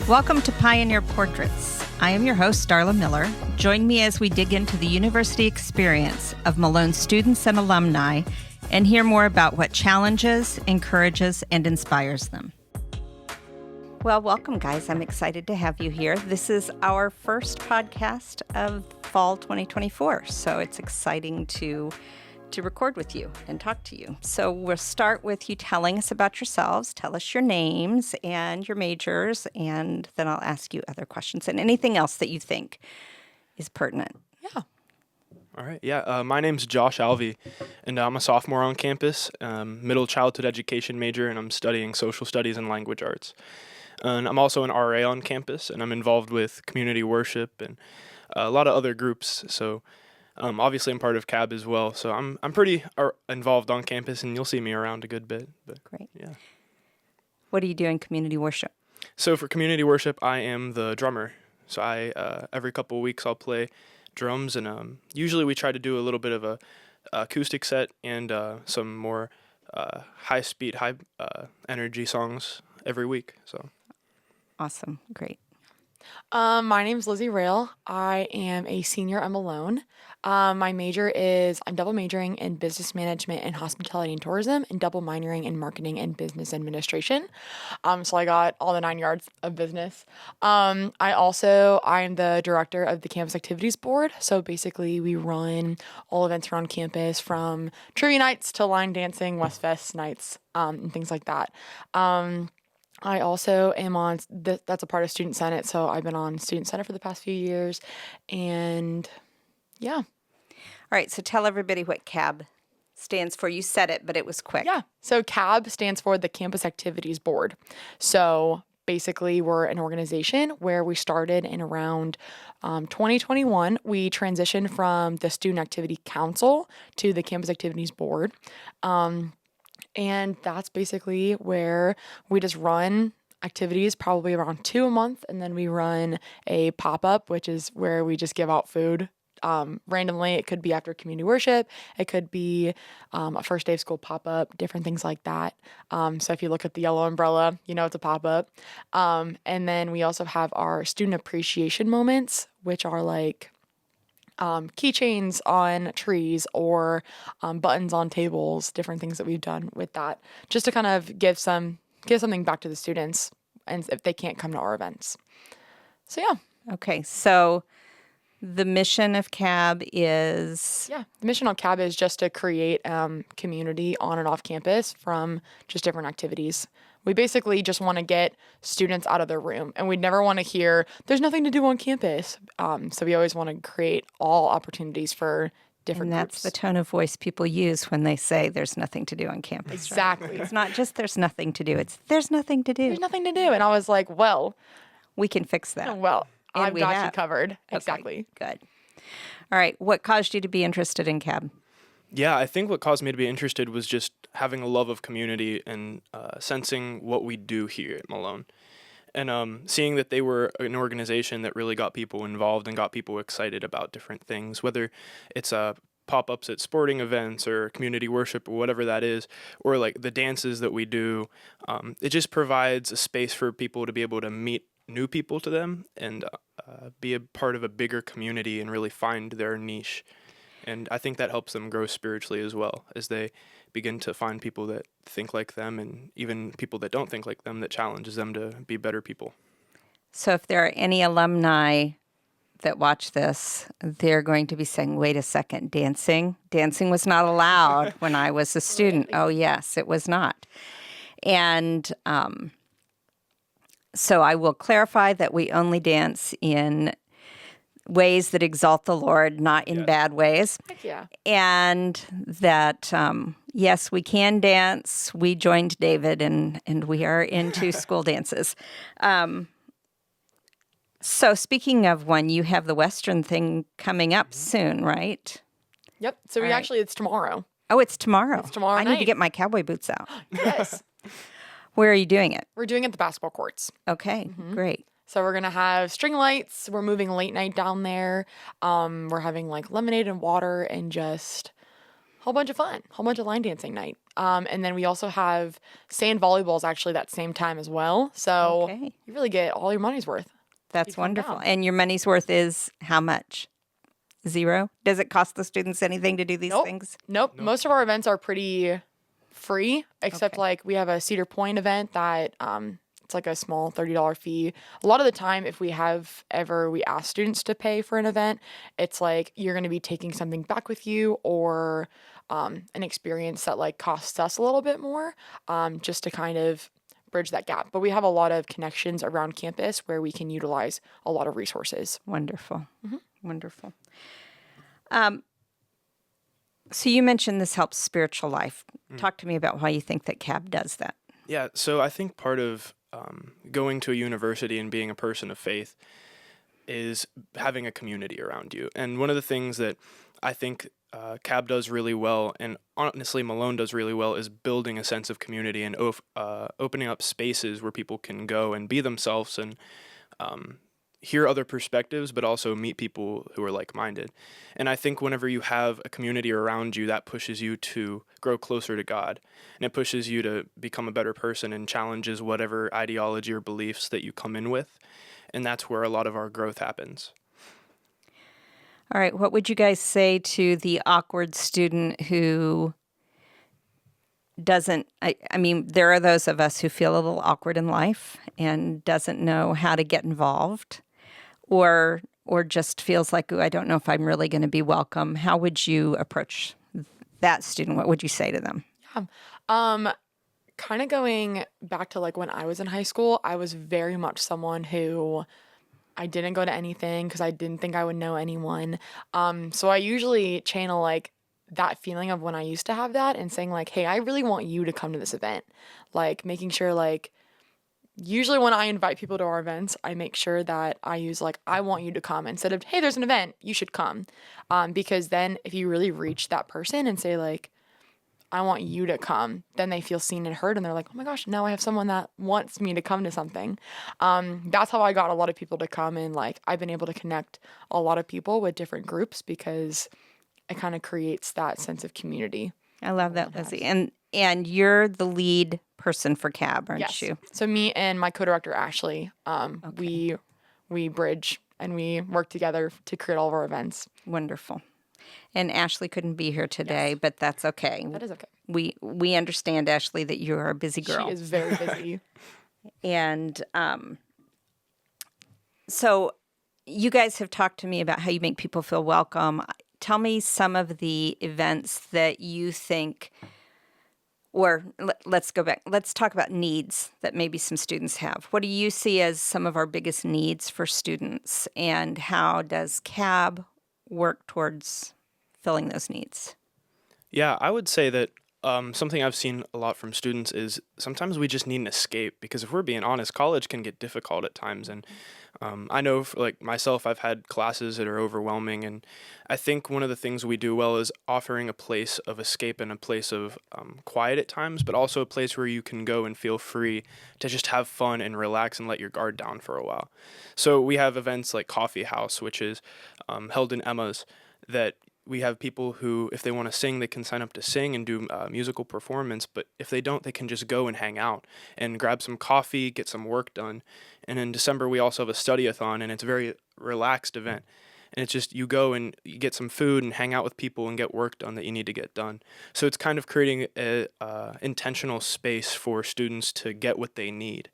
Welcome to Pioneer Portraits. I am your host, Darla Miller. Join me as we dig into the university experience of Malone students and alumni and hear more about what challenges, encourages, and inspires them. Well, welcome, guys. I'm excited to have you here. This is our first podcast of fall 2024, so it's exciting to record with you and talk to you. So we'll start with you telling us about yourselves. Tell us your names and your majors, and then I'll ask you other questions and anything else that you think is pertinent. Yeah. All right. Yeah. My name's Josh Alvey, and I'm a sophomore on campus, middle childhood education major, and I'm studying social studies and language arts. And I'm also an RA on campus, and I'm involved with community worship and a lot of other groups. So obviously, I'm part of CAB as well, so I'm pretty involved on campus, and you'll see me around a good bit. But, great. Yeah. What do you do in community worship? So for community worship, I am the drummer. So I every couple of weeks I'll play drums, and usually we try to do a little bit of a acoustic set and some more high speed, high energy songs every week. So awesome, great. My name's Lizzie Rayl. I am a senior at Malone. My major is, I'm double majoring in business management and hospitality and tourism and double minoring in marketing and business administration. So I got all the 9 yards of business. I'm the director of the campus activities board. So basically we run all events around campus from trivia nights to line dancing, West Fest nights, and things like that. I also am on, that's a part of Student Senate, so I've been on Student Senate for the past few years, and yeah. All right, so tell everybody what CAB stands for. You said it, but it was quick. Yeah, so CAB stands for the Campus Activities Board. So basically, we're an organization where we started in around 2021. We transitioned from the Student Activity Council to the Campus Activities Board. And that's basically where we just run activities, probably around 2 a month. And then we run a pop-up, which is where we just give out food randomly. It could be after community worship. It could be a first day of school pop-up, different things like that. So if you look at the yellow umbrella, you know it's a pop-up. And then we also have our student appreciation moments, which are like keychains on trees or buttons on tables, different things that we've done with that, just to kind of give something back to the students and if they can't come to our events. So yeah. Okay, so the mission of CAB is? Yeah, the mission of CAB is just to create community on and off campus from just different activities. We basically just want to get students out of their room, and we never want to hear, there's nothing to do on campus. So we always want to create all opportunities for different groups. And that's the tone of voice people use when they say there's nothing to do on campus. Exactly. Right? It's not just there's nothing to do, it's there's nothing to do. There's nothing to do. And I was like, well. We can fix that. Well, and I've got you covered. Okay, exactly. Good. All right. What caused you to be interested in CAB? Yeah, I think what caused me to be interested was just having a love of community and sensing what we do here at Malone. And seeing that they were an organization that really got people involved and got people excited about different things, whether it's pop-ups at sporting events or community worship or whatever that is, or like the dances that we do. It just provides a space for people to be able to meet new people to them and be a part of a bigger community and really find their niche. And I think that helps them grow spiritually as well, as they begin to find people that think like them and even people that don't think like them, that challenges them to be better people. So if there are any alumni that watch this, they're going to be saying, wait a second, dancing was not allowed when I was a student. Oh, yes, it was not. And so I will clarify that we only dance in ways that exalt the Lord, not in bad ways. Heck yeah. And that, yes, we can dance. We joined David, and we are into school dances. So speaking of one, you have the Western thing coming up soon, right? Yep. So it's tomorrow. Oh, it's tomorrow. It's tomorrow night. I need to get my cowboy boots out. Yes. Where are you doing it? We're doing it at the basketball courts. Okay, great. So we're going to have string lights. We're moving late night down there. We're having like lemonade and water and just whole bunch of fun, whole bunch of line dancing night. And then we also have sand volleyballs actually that same time as well. So Okay. you really get all your money's worth. That's fun wonderful. down. And your money's worth is how much? Zero? Does it cost the students anything to do these things? Nope. Most of our events are pretty free, except Okay. like we have a Cedar Point event that it's like a small $30 fee. A lot of the time, if we ask students to pay for an event, it's like you're going to be taking something back with you or an experience that like costs us a little bit more, just to kind of bridge that gap. But we have a lot of connections around campus where we can utilize a lot of resources. Wonderful. Wonderful. So you mentioned this helps spiritual life. Talk to me about why you think that CAB does that. Yeah, so I think part of going to a university and being a person of faith is having a community around you. And one of the things that I think CAB does really well, and honestly Malone does really well, is building a sense of community and opening up spaces where people can go and be themselves and hear other perspectives, but also meet people who are like-minded. And I think whenever you have a community around you, that pushes you to grow closer to God, and it pushes you to become a better person and challenges whatever ideology or beliefs that you come in with. And that's where a lot of our growth happens. All right. What would you guys say to the awkward student who doesn't, I mean, there are those of us who feel a little awkward in life and doesn't know how to get involved or just feels like, "Ooh, I don't know if I'm really going to be welcome." How would you approach that student? What would you say to them? Kind of going back to like when I was in high school, I was very much someone who I didn't go to anything because I didn't think I would know anyone. So I usually channel like that feeling of when I used to have that and saying like, "Hey, I really want you to come to this event." Like making sure like, usually when I invite people to our events, I make sure that I use like, "I want you to come," instead of, "Hey, there's an event, you should come." Because then if you really reach that person and say like, "I want you to come," then they feel seen and heard and they're like, "Oh my gosh, now I have someone that wants me to come to something." That's how I got a lot of people to come, and like I've been able to connect a lot of people with different groups because it kind of creates that sense of community. I love that, Lizzie. And you're the lead person for CAB, aren't Yes. you? So me and my co-director Ashley, we bridge and we work together to create all of our events. Wonderful. And Ashley couldn't be here today, but that's okay. That is okay. We understand, Ashley, that you're a busy girl. She is very busy. And so you guys have talked to me about how you make people feel welcome. Tell me some of the events that you think, or let's go back. Let's talk about needs that maybe some students have. What do you see as some of our biggest needs for students, and how does CAB work towards filling those needs? Yeah, I would say that something I've seen a lot from students is sometimes we just need an escape, because if we're being honest, college can get difficult at times. And I know for like myself, I've had classes that are overwhelming. And I think one of the things we do well is offering a place of escape and a place of quiet at times, but also a place where you can go and feel free to just have fun and relax and let your guard down for a while. So we have events like Coffee House, which is held in Emma's, that we have people who, if they want to sing, they can sign up to sing and do musical performance. But if they don't, they can just go and hang out and grab some coffee, get some work done. And in December, we also have a study-a-thon, and it's a very relaxed event. And it's just you go and you get some food and hang out with people and get work done that you need to get done. So it's kind of creating a intentional space for students to get what they need.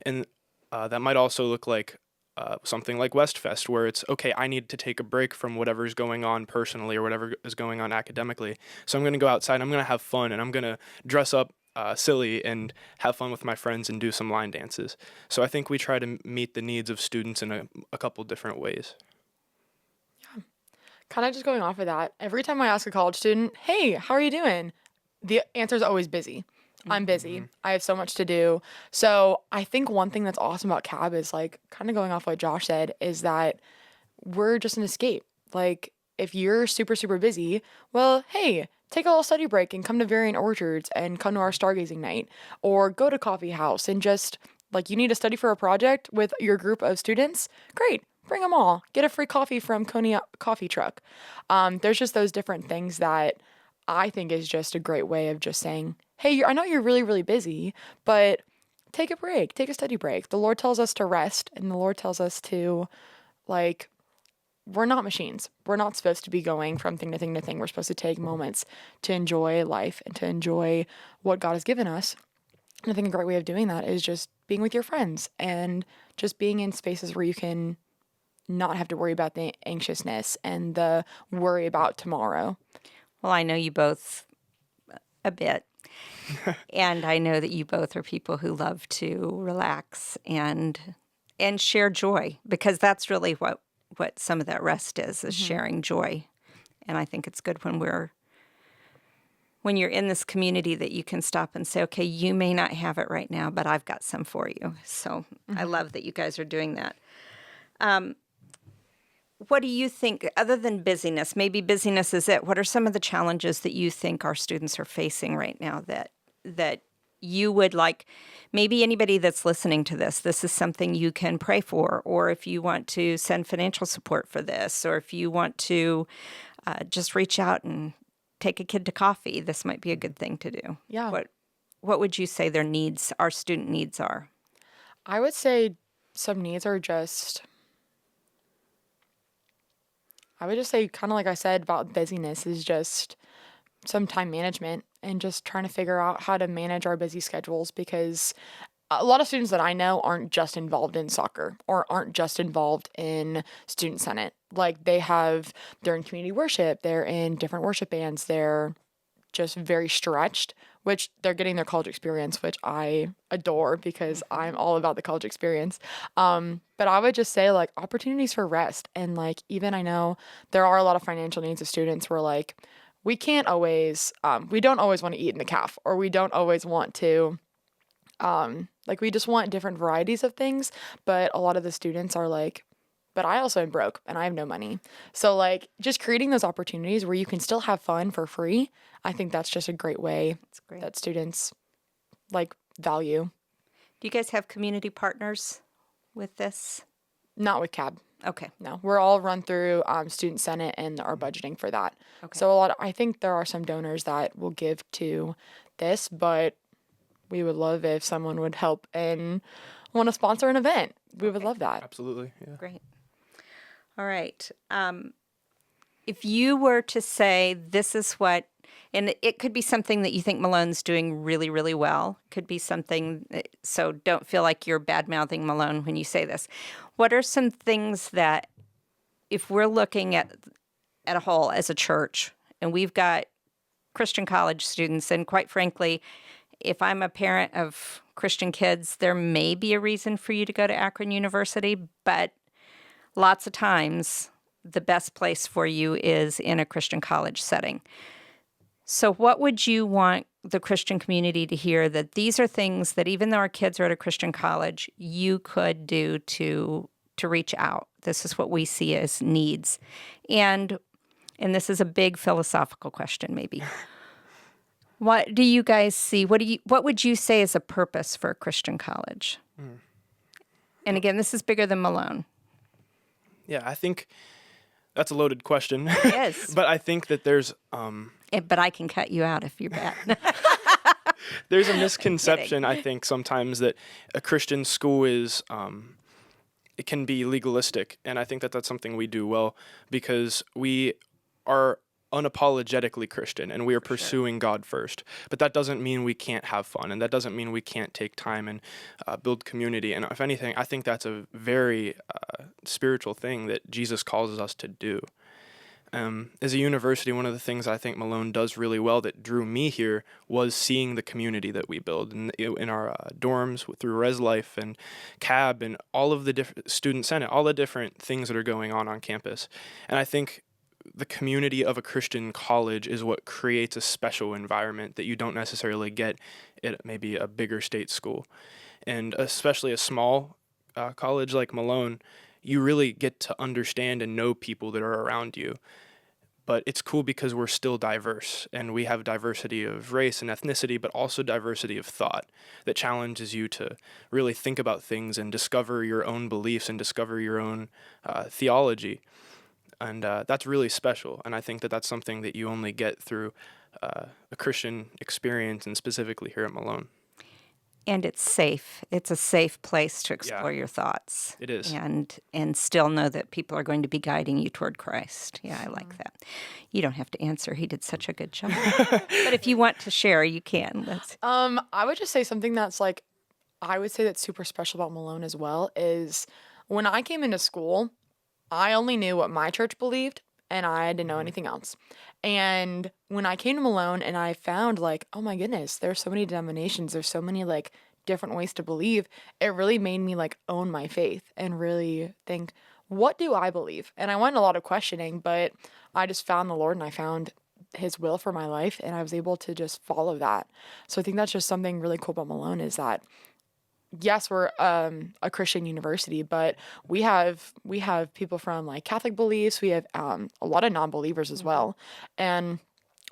And that might also look like something like Westfest, where it's, okay, I need to take a break from whatever's going on personally or whatever is going on academically. So I'm going to go outside, I'm going to have fun, and I'm going to dress up silly and have fun with my friends and do some line dances. So I think we try to meet the needs of students in a couple different ways. Yeah. Kind of just going off of that, every time I ask a college student, "Hey, how are you doing?" the answer is always busy. I'm busy. I have so much to do. So I think one thing that's awesome about CAB is like kind of going off what Josh said is that we're just an escape. Like if you're super, super busy, well, hey, take a little study break and come to Variant Orchards and come to our stargazing night, or go to Coffee House and just like, you need to study for a project with your group of students. Great. Bring them all. Get a free coffee from Coney Coffee Truck. There's just those different things that I think is just a great way of just saying, hey, I know you're really, really busy, but take a break, take a study break. The Lord tells us to rest, and the Lord tells us to, like, we're not machines. We're not supposed to be going from thing to thing to thing. We're supposed to take moments to enjoy life and to enjoy what God has given us. And I think a great way of doing that is just being with your friends and just being in spaces where you can not have to worry about the anxiousness and the worry about tomorrow. Well, I know you both a bit. And I know that you both are people who love to relax and share joy, because that's really what some of that rest is sharing joy. And I think it's good when you're in this community that you can stop and say, okay, you may not have it right now, but I've got some for you. So I love that you guys are doing that. What do you think, other than busyness, maybe busyness is it, what are some of the challenges that you think our students are facing right now that you would like, maybe anybody that's listening to this is something you can pray for, or if you want to send financial support for this, or if you want to just reach out and take a kid to coffee, this might be a good thing to do. Yeah. What would you say their needs, our student needs are? I would say some needs are just, I would just say, kind of like I said about busyness, is just some time management and just trying to figure out how to manage our busy schedules, because a lot of students that I know aren't just involved in soccer or aren't just involved in student senate. Like they're in community worship, they're in different worship bands, they're just very stretched, which they're getting their college experience, which I adore because I'm all about the college experience. But I would just say, like, opportunities for rest. And, like, even I know there are a lot of financial needs of students where, like, we can't always, we don't always want to eat in the caf, or we don't always want to, like, we just want different varieties of things. But a lot of the students are like, but I also am broke and I have no money. So, like, just creating those opportunities where you can still have fun for free, I think that's just a great way that students, like, value. Do you guys have community partners with this? Not with CAB. Okay. No, we're all run through Student Senate and our budgeting for that. Okay. So I think there are some donors that will give to this, but we would love if someone would help and want to sponsor an event. We would love that. Absolutely. Yeah. Great. All right. If you were to say this is what, and it could be something that you think Malone's doing really, really well. Could be something, so don't feel like you're bad-mouthing Malone when you say this. What are some things that, if we're looking at a whole as a church, and we've got Christian college students, and quite frankly, if I'm a parent of Christian kids, there may be a reason for you to go to Akron University, but lots of times the best place for you is in a Christian college setting. So what would you want the Christian community to hear, that these are things that even though our kids are at a Christian college, you could do to reach out? This is what we see as needs. And this is a big philosophical question maybe. What do you guys see? What would you say is a purpose for a Christian college? And again, this is bigger than Malone. Yeah, I think that's a loaded question. It is. But I think that there's... but I can cut you out if you're bad. There's a misconception, I think, sometimes that a Christian school is... it can be legalistic. And I think that that's something we do well, because we are unapologetically Christian and we are pursuing God first. But that doesn't mean we can't have fun, and that doesn't mean we can't take time and build community. And if anything, I think that's a very spiritual thing that Jesus calls us to do. As a university, one of the things I think Malone does really well that drew me here was seeing the community that we build in our dorms, through Res Life and CAB and all of the different Student Senate, all the different things that are going on campus. And I think the community of a Christian college is what creates a special environment that you don't necessarily get at maybe a bigger state school. And especially a small college like Malone, you really get to understand and know people that are around you. But it's cool because we're still diverse, and we have diversity of race and ethnicity, but also diversity of thought that challenges you to really think about things and discover your own beliefs and discover your own theology. And that's really special. And I think that that's something that you only get through a Christian experience, and specifically here at Malone. And it's safe. It's a safe place to explore your thoughts. It is. And still know that people are going to be guiding you toward Christ. Yeah, I like that. You don't have to answer. He did such a good job. But if you want to share, you can. I would just say something that's like, I would say that's super special about Malone as well is when I came into school, I only knew what my church believed, and I didn't know anything else. And when I came to Malone and I found like, oh my goodness, there's so many denominations, there's so many like different ways to believe, it really made me like own my faith and really think, what do I believe? And I went a lot of questioning, but I just found the Lord and I found his will for my life, and I was able to just follow that. So I think that's just something really cool about Malone is that yes, we're a Christian university, but we have people from like Catholic beliefs. We have a lot of non-believers as well, and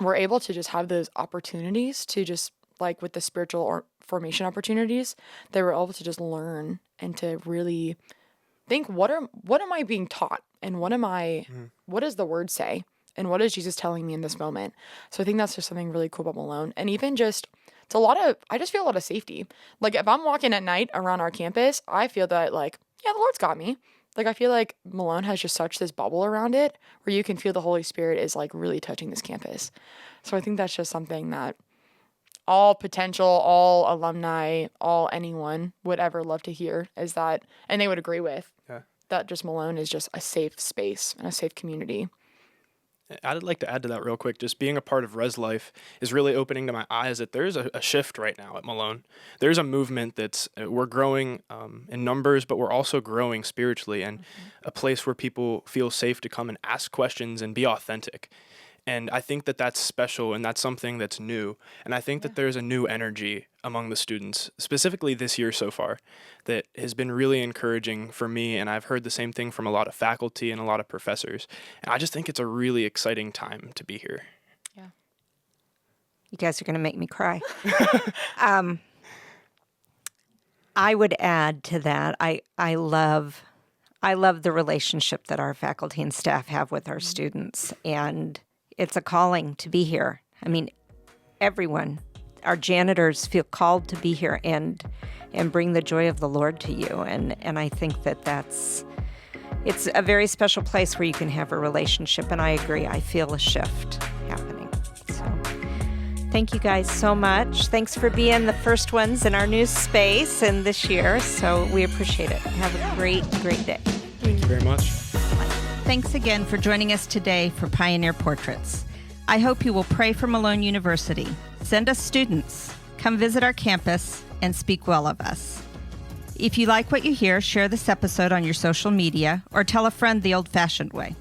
we're able to just have those opportunities to just like with the spiritual or formation opportunities, they were able to just learn and to really think what am I being taught, and what does the word say, and what is Jesus telling me in this moment. So I think that's just something really cool about Malone, and even just. I just feel a lot of safety. Like if I'm walking at night around our campus, I feel that like, yeah, the Lord's got me. Like I feel like Malone has just such this bubble around it where you can feel the Holy Spirit is like really touching this campus. So I think that's just something that all potential, all alumni, all anyone would ever love to hear is that, and they would agree with, that just Malone is just a safe space and a safe community. I'd like to add to that real quick. Just being a part of Res Life is really opening to my eyes that there's a shift right now at Malone. There's a movement we're growing in numbers, but we're also growing spiritually, and a place where people feel safe to come and ask questions and be authentic. And I think that that's special, and that's something that's new. And I think that there's a new energy among the students, specifically this year so far, that has been really encouraging for me. And I've heard the same thing from a lot of faculty and a lot of professors. And I just think it's a really exciting time to be here. Yeah. You guys are going to make me cry. I would add to that, I love the relationship that our faculty and staff have with our students, and it's a calling to be here. I mean, everyone, our janitors feel called to be here and bring the joy of the Lord to you. And I think it's a very special place where you can have a relationship. And I agree, I feel a shift happening. So thank you guys so much. Thanks for being the first ones in our new space and this year. So we appreciate it. Have a great, great day. Thank you very much. Thanks again for joining us today for Pioneer Portraits. I hope you will pray for Malone University. Send us students. Come visit our campus and speak well of us. If you like what you hear, share this episode on your social media or tell a friend the old-fashioned way.